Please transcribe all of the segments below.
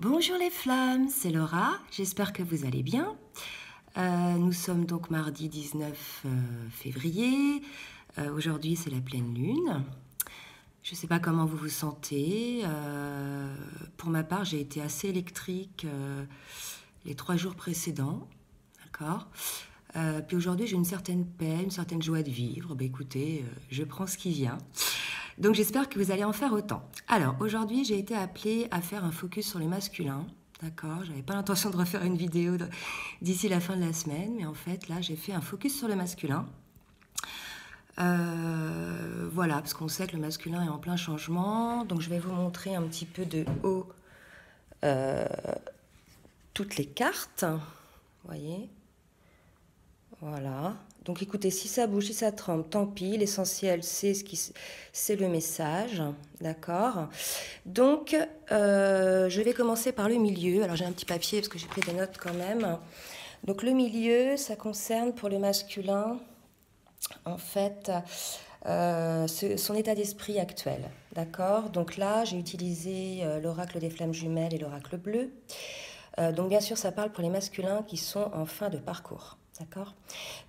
Bonjour les flammes, c'est Laura, j'espère que vous allez bien. Nous sommes donc mardi 19 février, aujourd'hui c'est la pleine lune. Je ne sais pas comment vous vous sentez. Pour ma part, j'ai été assez électrique les 3 jours précédents, d'accord. Puis aujourd'hui, j'ai une certaine paix, une certaine joie de vivre. Ben, écoutez, je prends ce qui vient. Donc j'espère que vous allez en faire autant. Alors aujourd'hui, j'ai été appelée à faire un focus sur le masculin. D'accord, j'avais pas l'intention de refaire une vidéo d'ici la fin de la semaine, mais en fait là j'ai fait un focus sur le masculin. Voilà, parce qu'on sait que le masculin est en plein changement, donc je vais vous montrer un petit peu de haut toutes les cartes. Vous voyez, voilà. Donc écoutez, si ça bouge, si ça tremble, tant pis. L'essentiel, c'est le message, d'accord. Donc, je vais commencer par le milieu. Alors j'ai un petit papier parce que j'ai pris des notes quand même. Donc le milieu, ça concerne pour le masculin, en fait, son état d'esprit actuel, d'accord. Donc là, j'ai utilisé l'oracle des flammes jumelles et l'oracle bleu. Donc bien sûr, ça parle pour les masculins qui sont en fin de parcours. D'accord.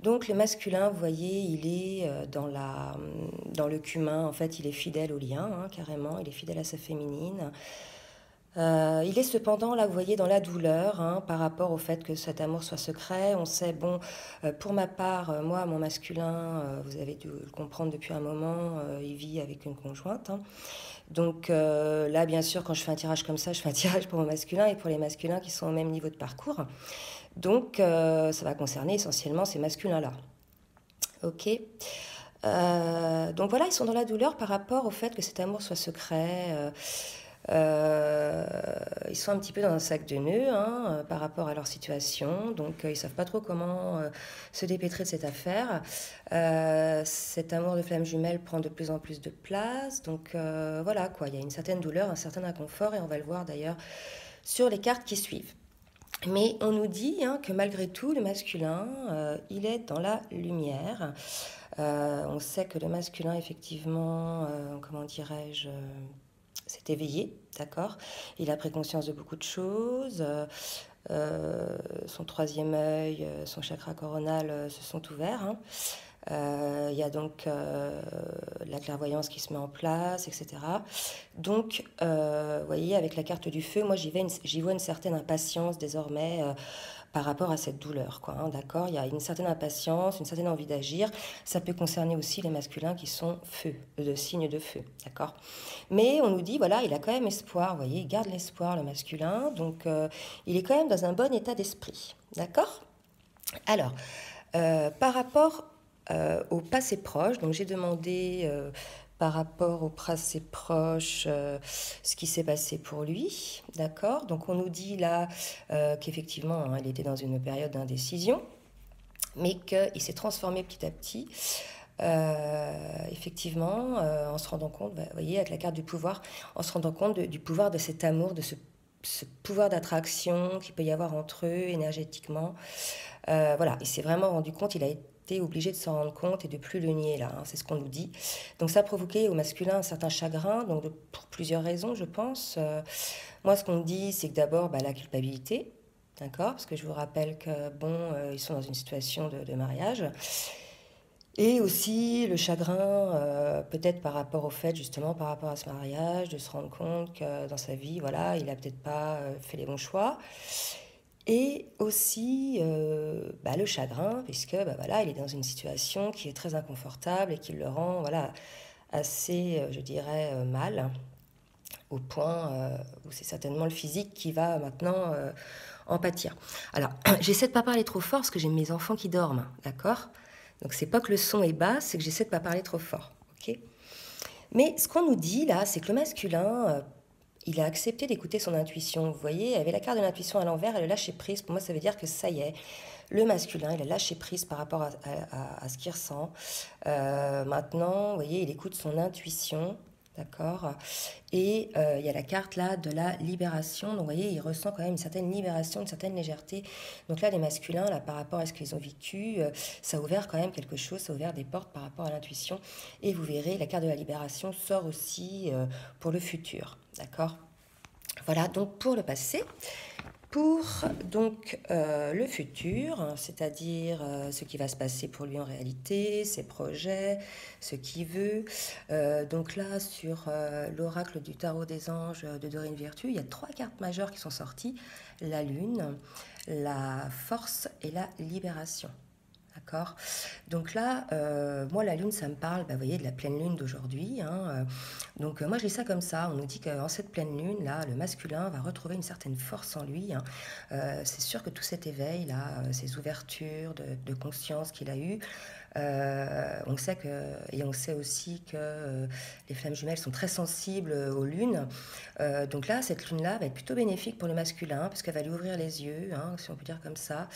Donc le masculin, vous voyez, il est dans le cumin, en fait, il est fidèle au lien, hein, carrément, il est fidèle à sa féminine. Il est cependant, là, vous voyez, dans la douleur, hein, par rapport au fait que cet amour soit secret. On sait, bon, pour ma part, moi, mon masculin, vous avez dû le comprendre depuis un moment, il vit avec une conjointe, hein. Donc là, bien sûr, quand je fais un tirage comme ça, je fais un tirage pour mon masculin et pour les masculins qui sont au même niveau de parcours. Donc, ça va concerner essentiellement ces masculins-là. Ok. Donc voilà, ils sont dans la douleur par rapport au fait que cet amour soit secret. Ils sont un petit peu dans un sac de nœuds, hein, par rapport à leur situation. Donc, ils ne savent pas trop comment se dépêtrer de cette affaire. Cet amour de flamme jumelle prend de plus en plus de place. Donc, voilà, quoi. Il y a une certaine douleur, un certain inconfort, et on va le voir d'ailleurs sur les cartes qui suivent. Mais on nous dit, hein, que malgré tout, le masculin, il est dans la lumière. On sait que le masculin, effectivement, comment dirais-je, s'est éveillé, d'accord. Il a pris conscience de beaucoup de choses. Son troisième œil, son chakra coronal se sont ouverts, hein. Il y a donc la clairvoyance qui se met en place, etc. Donc, vous voyez, avec la carte du feu, moi j'y vois une certaine impatience désormais par rapport à cette douleur, quoi, hein, d'accord. Il y a une certaine impatience, une certaine envie d'agir. Ça peut concerner aussi les masculins qui sont feu, de signes de feu, d'accord. Mais on nous dit, voilà, il a quand même espoir, vous voyez, il garde l'espoir, le masculin. Donc, il est quand même dans un bon état d'esprit, d'accord. Alors, par rapport au passé proche, donc j'ai demandé par rapport au passé proche ce qui s'est passé pour lui, d'accord. Donc on nous dit là qu'effectivement, hein, il était dans une période d'indécision, mais qu'il s'est transformé petit à petit. Effectivement, en se rendant compte, vous voyez, avec la carte du pouvoir, en se rendant compte du pouvoir de cet amour, de ce pouvoir d'attraction qu'il peut y avoir entre eux énergétiquement. Voilà, il s'est vraiment rendu compte, il a été obligé de s'en rendre compte et de plus le nier là, hein, c'est ce qu'on nous dit. Donc ça a provoqué au masculin un certain chagrin, donc pour plusieurs raisons je pense. Moi ce qu'on me dit c'est que d'abord la culpabilité, d'accord, parce que je vous rappelle que bon, ils sont dans une situation de mariage. Et aussi le chagrin, peut-être par rapport au fait, justement, par rapport à ce mariage, de se rendre compte que dans sa vie, voilà, il a peut-être pas fait les bons choix. Et aussi le chagrin, puisque voilà, il est dans une situation qui est très inconfortable et qui le rend voilà, assez, je dirais, mal, au point où c'est certainement le physique qui va maintenant en pâtir. Alors, j'essaie de ne pas parler trop fort parce que j'ai mes enfants qui dorment, d'accord. Donc, c'est pas que le son est bas, c'est que j'essaie de ne pas parler trop fort, ok. Mais ce qu'on nous dit là, c'est que le masculin, il a accepté d'écouter son intuition. Vous voyez, il y avait la carte de l'intuition à l'envers, elle a lâché prise. Pour moi, ça veut dire que ça y est, le masculin, il a lâché prise par rapport à ce qu'il ressent. Maintenant, vous voyez, il écoute son intuition, d'accord. Et il y a la carte là de la libération. Donc, vous voyez, il ressent quand même une certaine libération, une certaine légèreté. Donc là, les masculins, là, par rapport à ce qu'ils ont vécu, ça a ouvert quand même quelque chose, ça a ouvert des portes par rapport à l'intuition. Et vous verrez, la carte de la libération sort aussi pour le futur, d'accord. Voilà donc pour le passé. Pour donc le futur, hein, c'est-à-dire ce qui va se passer pour lui en réalité, ses projets, ce qu'il veut. Donc là, sur l'oracle du tarot des anges de Dorine Virtue, il y a 3 cartes majeures qui sont sorties. La lune, la force et la libération. D'accord. Donc là, moi, la lune, ça me parle, bah, vous voyez, de la pleine lune d'aujourd'hui, hein, donc moi, je lis ça comme ça. On nous dit qu'en cette pleine lune, là, le masculin va retrouver une certaine force en lui, hein. C'est sûr que tout cet éveil, là, ces ouvertures de conscience qu'il a eues, on sait et on sait aussi que les flammes jumelles sont très sensibles aux lunes. Donc là, cette lune-là va être plutôt bénéfique pour le masculin, parce qu'elle va lui ouvrir les yeux, hein, si on peut dire comme ça,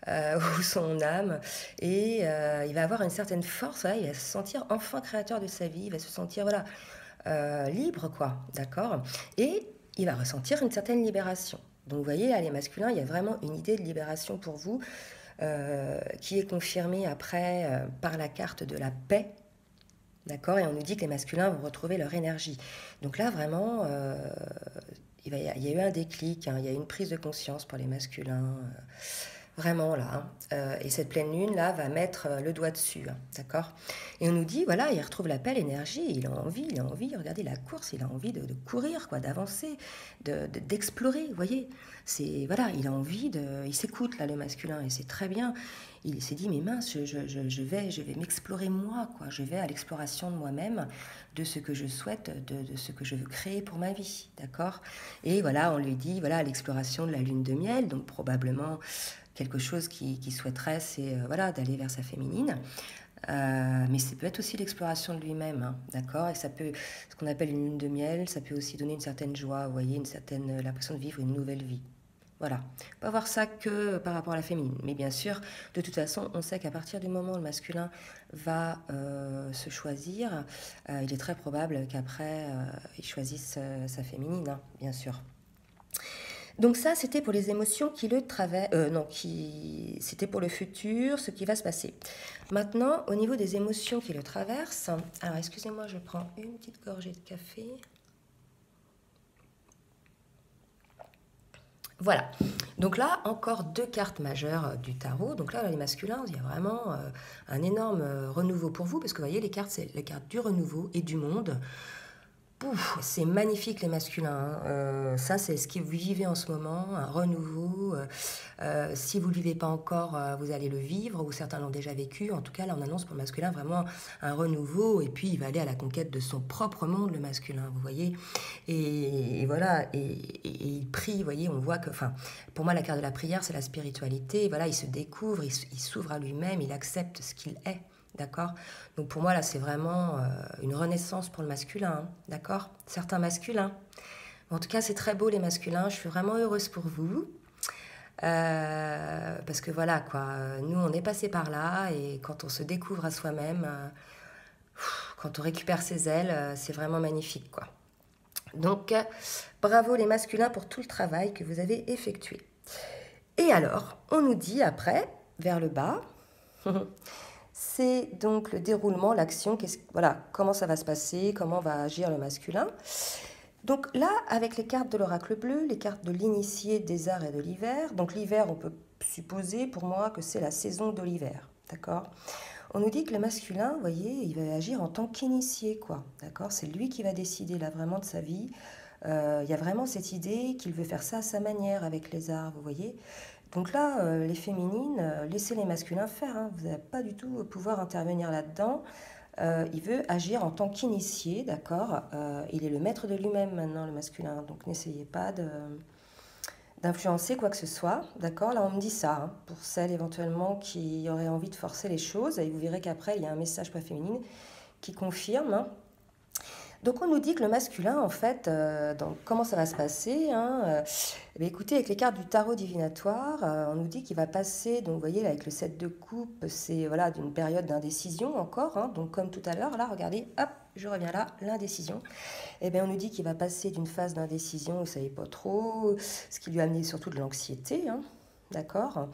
ou son âme. Et il va avoir une certaine force, voilà, il va se sentir enfin créateur de sa vie, il va se sentir voilà, libre, quoi, d'accord. Et il va ressentir une certaine libération. Donc vous voyez, là, les masculins, il y a vraiment une idée de libération pour vous, qui est confirmée après par la carte de la paix. D'accord. Et on nous dit que les masculins vont retrouver leur énergie. Donc là, vraiment, il y a eu un déclic, hein, il y a eu une prise de conscience pour les masculins. Vraiment là, hein. Et cette pleine lune là va mettre le doigt dessus, hein, d'accord. Et on nous dit voilà, il retrouve la belle énergie, il a envie, regardez la course, il a envie de courir, quoi, d'avancer, d'explorer, vous voyez. C'est voilà, il a envie il s'écoute là le masculin et c'est très bien. Il s'est dit mais mince, je vais m'explorer moi, quoi. Je vais à l'exploration de moi-même, de ce que je souhaite, de ce que je veux créer pour ma vie, d'accord. Et voilà, on lui dit voilà l'exploration de la lune de miel, donc probablement quelque chose qu'il souhaiterait, c'est voilà, d'aller vers sa féminine. Mais ça peut être aussi l'exploration de lui-même, hein, d'accord. Et ça peut, ce qu'on appelle une lune de miel, ça peut aussi donner une certaine joie, vous voyez, l'impression de vivre une nouvelle vie. Voilà, pas voir ça que par rapport à la féminine. Mais bien sûr, de toute façon, on sait qu'à partir du moment où le masculin va se choisir, il est très probable qu'après, il choisisse sa féminine, hein, bien sûr. Donc ça, c'était pour les émotions qui le traversent, non, c'était pour le futur, ce qui va se passer. Maintenant, au niveau des émotions qui le traversent, alors excusez-moi, je prends une petite gorgée de café. Voilà. Donc là, encore 2 cartes majeures du tarot. Donc là, les masculins, il y a vraiment un énorme renouveau pour vous, parce que vous voyez, les cartes, c'est la carte du renouveau et du monde. C'est magnifique les masculins, hein. Ça, c'est ce que vous vivez en ce moment, un renouveau. Si vous ne le vivez pas encore, vous allez le vivre, ou certains l'ont déjà vécu. En tout cas, là, on annonce pour le masculin vraiment un renouveau. Et puis, il va aller à la conquête de son propre monde, le masculin, vous voyez. Et voilà, et il prie, vous voyez, on voit que... Enfin, pour moi, la carte de la prière, c'est la spiritualité. Et voilà, il se découvre, il s'ouvre à lui-même, il accepte ce qu'il est. D'accord. Donc pour moi, là, c'est vraiment une renaissance pour le masculin, hein, d'accord. Certains masculins. En tout cas, c'est très beau, les masculins. Je suis vraiment heureuse pour vous. Parce que voilà, quoi. Nous, on est passé par là. Et quand on se découvre à soi-même, quand on récupère ses ailes, c'est vraiment magnifique, quoi. Donc, bravo les masculins pour tout le travail que vous avez effectué. Et alors, on nous dit après, vers le bas... C'est donc le déroulement, l'action, voilà, comment ça va se passer, comment va agir le masculin. Donc là, avec les cartes de l'oracle bleu, les cartes de l'initié, des arts et de l'hiver. Donc l'hiver, on peut supposer pour moi que c'est la saison de l'hiver, d'accord. On nous dit que le masculin, vous voyez, il va agir en tant qu'initié, quoi, d'accord. C'est lui qui va décider là vraiment de sa vie. Il y a vraiment cette idée qu'il veut faire ça à sa manière avec les arts, vous voyez. Donc là, les féminines, laissez les masculins faire, hein. Vous n'avez pas du tout pouvoir intervenir là-dedans. Il veut agir en tant qu'initié, d'accord. Il est le maître de lui-même maintenant, le masculin. Donc n'essayez pas d'influencer quoi que ce soit, d'accord. Là, on me dit ça, hein, pour celles éventuellement qui auraient envie de forcer les choses. Et vous verrez qu'après, il y a un message pour la féminine qui confirme, hein. Donc on nous dit que le masculin, en fait, donc, comment ça va se passer, hein, écoutez, avec les cartes du tarot divinatoire, on nous dit qu'il va passer, donc vous voyez, là, avec le 7 de coupe, c'est voilà, d'une période d'indécision encore, hein, donc comme tout à l'heure, là, regardez, hop, je reviens là, l'indécision. Eh bien, on nous dit qu'il va passer d'une phase d'indécision, vous ne savez pas trop, ce qui lui a amené surtout de l'anxiété, hein, d'accord.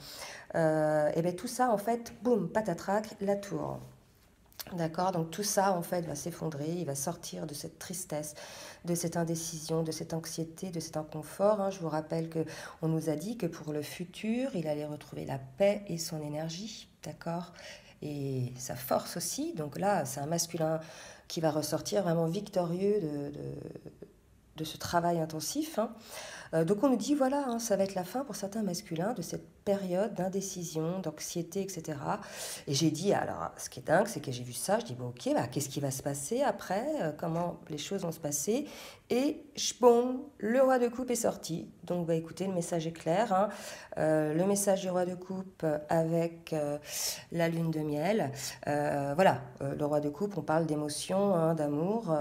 Et bien tout ça, en fait, boum, patatrac, la tour. D'accord? Donc tout ça, en fait, va s'effondrer, il va sortir de cette tristesse, de cette indécision, de cette anxiété, de cet inconfort, hein. Je vous rappelle que on nous a dit que pour le futur, il allait retrouver la paix et son énergie, d'accord? Et sa force aussi. Donc là, c'est un masculin qui va ressortir vraiment victorieux de ce travail intensif, hein. Donc on nous dit, voilà, hein, ça va être la fin pour certains masculins de cette période d'indécision, d'anxiété, etc. Et j'ai dit, alors, ce qui est dingue, c'est que j'ai vu ça, je dis, bon, ok, bah, qu'est-ce qui va se passer après? Comment les choses vont se passer? Et bon, le roi de coupe est sorti. Donc, bah, écoutez, le message est clair, hein. Le message du roi de coupe avec la lune de miel. Voilà, le roi de coupe, on parle d'émotion, hein, d'amour.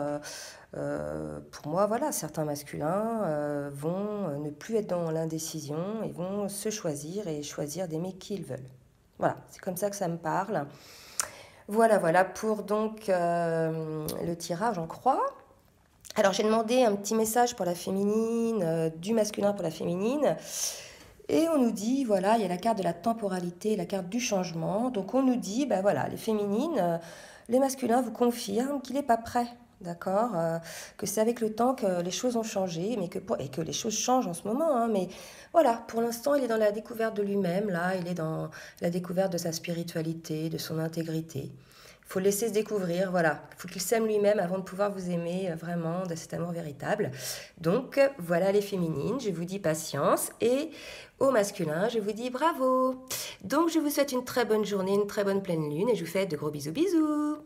Pour moi, voilà, certains masculins vont ne plus être dans l'indécision, ils vont se choisir et choisir d'aimer qui ils veulent. Voilà, c'est comme ça que ça me parle. Voilà, voilà pour donc le tirage en croix. Alors j'ai demandé un petit message pour la féminine, du masculin pour la féminine. Et on nous dit, voilà, il y a la carte de la temporalité, la carte du changement. Donc on nous dit, ben voilà, les féminines, les masculins vous confirment qu'il n'est pas prêt. D'accord, que c'est avec le temps que les choses ont changé, et que les choses changent en ce moment, hein, mais voilà, pour l'instant, il est dans la découverte de lui-même, là, il est dans la découverte de sa spiritualité, de son intégrité. Il faut le laisser se découvrir, voilà. Il faut qu'il s'aime lui-même avant de pouvoir vous aimer vraiment de cet amour véritable. Donc, voilà les féminines, je vous dis patience. Et au masculin, je vous dis bravo. Donc, je vous souhaite une très bonne journée, une très bonne pleine lune et je vous fais de gros bisous bisous.